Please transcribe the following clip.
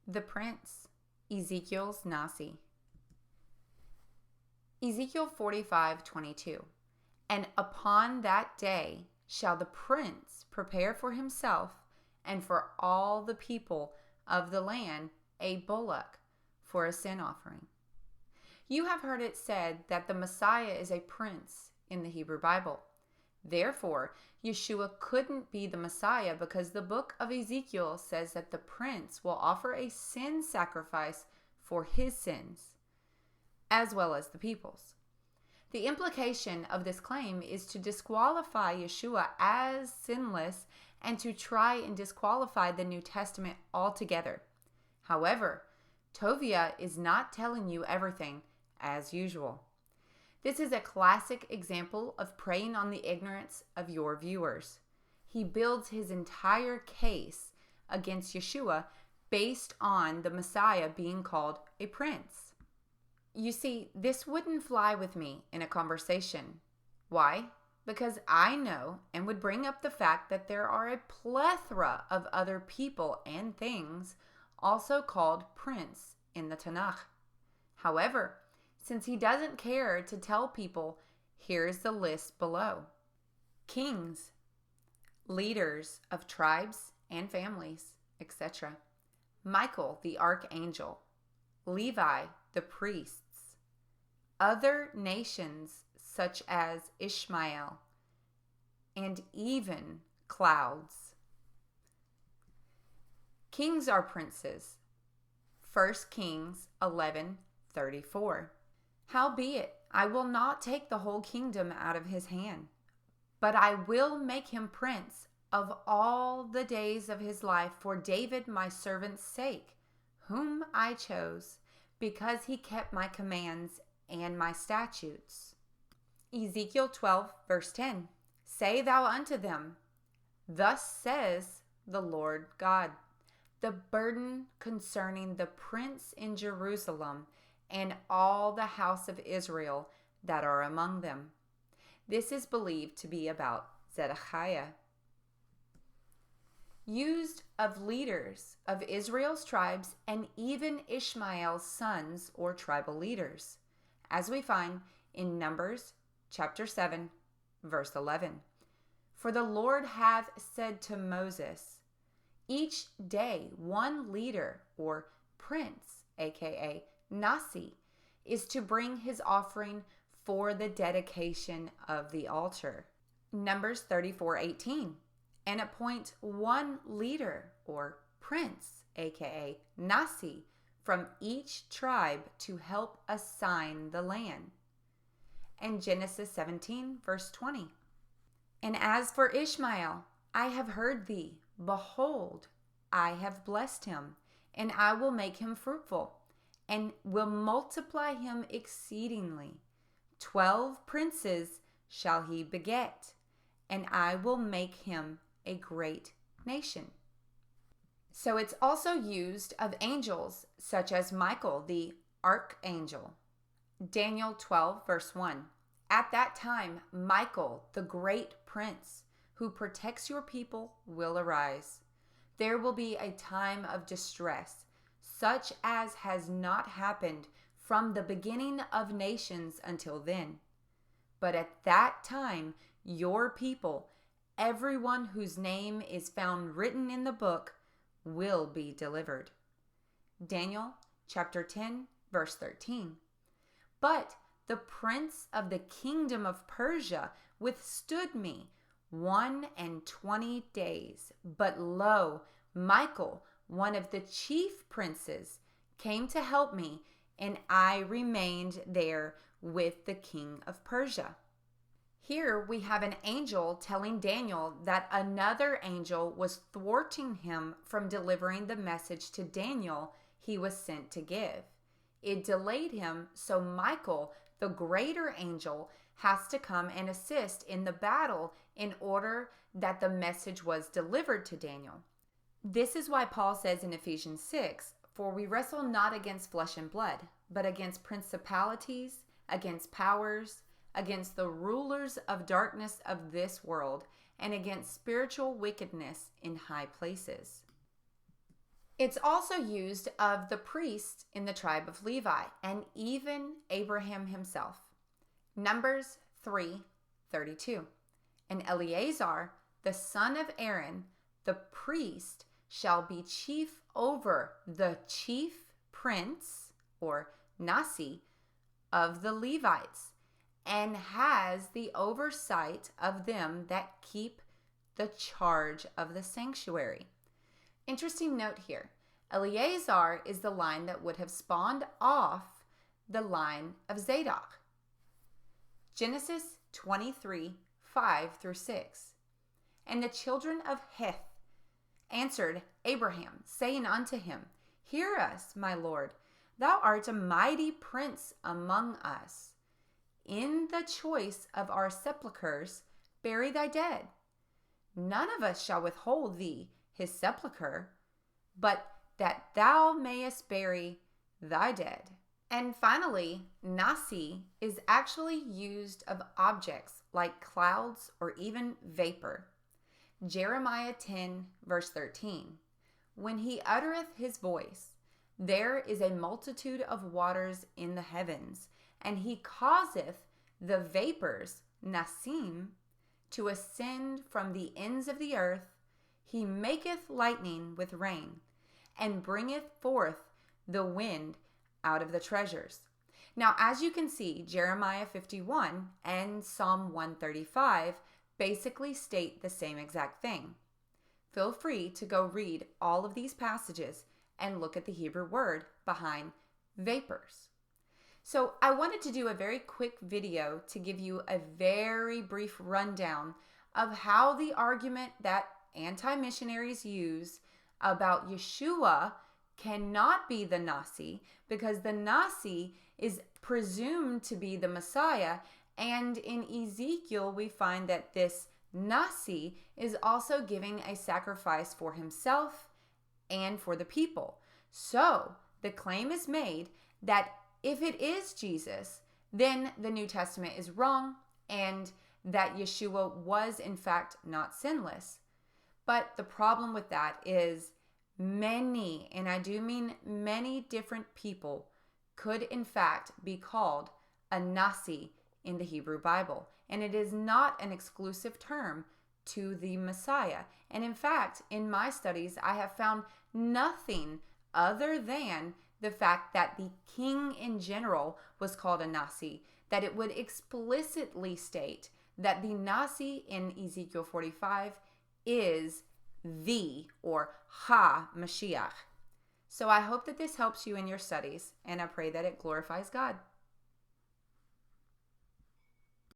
The Prince, Ezekiel's Nasi. Ezekiel 45:22. And upon that day shall the prince prepare for himself and for all the people of the land a bullock for a sin offering. You have heard it said that the Messiah is a prince in the Hebrew Bible. Therefore, Yeshua couldn't be the Messiah because the book of Ezekiel says that the prince will offer a sin sacrifice for his sins, as well as the people's. The implication of this claim is to disqualify Yeshua as sinless and to try and disqualify the New Testament altogether. However, Tovia is not telling you everything as usual. This is a classic example of preying on the ignorance of your viewers. He builds his entire case against Yeshua based on the Messiah being called a prince. You see, this wouldn't fly with me in a conversation. Why? Because I know and would bring up the fact that there are a plethora of other people and things also called prince in the Tanakh. However, since he doesn't care to tell people, here's the list below. Kings, leaders of tribes and families, etc. Michael, the archangel. Levi, the priests. Other nations such as Ishmael, and even clouds. Kings are princes. 1 Kings 11:34. Howbeit, I will not take the whole kingdom out of his hand, but I will make him prince of all the days of his life for David my servant's sake, whom I chose, because he kept my commands and my statutes. Ezekiel 12:10. Say thou unto them, Thus says the Lord God, the burden concerning the prince in Jerusalem and all the house of Israel that are among them. This is believed to be about Zedekiah. Used of leaders of Israel's tribes and even Ishmael's sons or tribal leaders, as we find in Numbers chapter 7, verse 11. For the Lord hath said to Moses, each day one leader or prince, aka Nasi, is to bring his offering for the dedication of the altar. Numbers 34:18. And appoint one leader or prince, aka Nasi, from each tribe to help assign the land. And Genesis 17, verse 20. And as for Ishmael, I have heard thee. Behold, I have blessed him, and I will make him fruitful, and will multiply him exceedingly. 12 princes shall he beget, and I will make him a great nation. So it's also used of angels such as Michael, the archangel. Daniel 12, verse 1. At that time, Michael, the great prince, who protects your people, will arise. There will be a time of distress, such as has not happened from the beginning of nations until then. But at that time, your people, everyone whose name is found written in the book, will be delivered. Daniel chapter 10, verse 13. But the prince of the kingdom of Persia withstood me 21 days. But lo, Michael, one of the chief princes, came to help me, and I remained there with the king of Persia. Here we have an angel telling Daniel that another angel was thwarting him from delivering the message to Daniel he was sent to give. It delayed him, so Michael, the greater angel, has to come and assist in the battle in order that the message was delivered to Daniel. This is why Paul says in Ephesians 6, For we wrestle not against flesh and blood, but against principalities, against powers, against the rulers of darkness of this world, and against spiritual wickedness in high places. It's also used of the priest in the tribe of Levi and even Abraham himself. Numbers 3:32. And Eleazar, the son of Aaron, the priest, shall be chief over the chief prince, or Nasi, of the Levites, and has the oversight of them that keep the charge of the sanctuary. Interesting note here. Eleazar is the line that would have spawned off the line of Zadok. Genesis 23:5-6. And the children of Heth answered Abraham, saying unto him, Hear us, my Lord, thou art a mighty prince among us. In the choice of our sepulchres bury thy dead. None of us shall withhold thee his sepulchre, but that thou mayest bury thy dead. And finally, Nasi is actually used of objects like clouds or even vapor. Jeremiah 10:13. When he uttereth his voice, there is a multitude of waters in the heavens, and he causeth the vapors, Nasim, to ascend from the ends of the earth. He maketh lightning with rain, and bringeth forth the wind out of the treasures. Now, as you can see, Jeremiah 51 and Psalm 135 basically state the same exact thing. Feel free to go read all of these passages and look at the Hebrew word behind vapors. So I wanted to do a very quick video to give you a very brief rundown of how the argument that anti-missionaries use about Yeshua cannot be the Nasi, because the Nasi is presumed to be the Messiah, and in Ezekiel we find that this Nasi is also giving a sacrifice for himself and for the people. So the claim is made that if it is Jesus, then the New Testament is wrong and that Yeshua was in fact not sinless. But the problem with that is many, and I do mean many different people, could in fact be called a Nasi in the Hebrew Bible. And it is not an exclusive term to the Messiah. And in fact, in my studies, I have found nothing other than the fact that the king in general was called a Nasi, that it would explicitly state that the Nasi in Ezekiel 45 is the, or ha-Mashiach. So I hope that this helps you in your studies, and I pray that it glorifies God.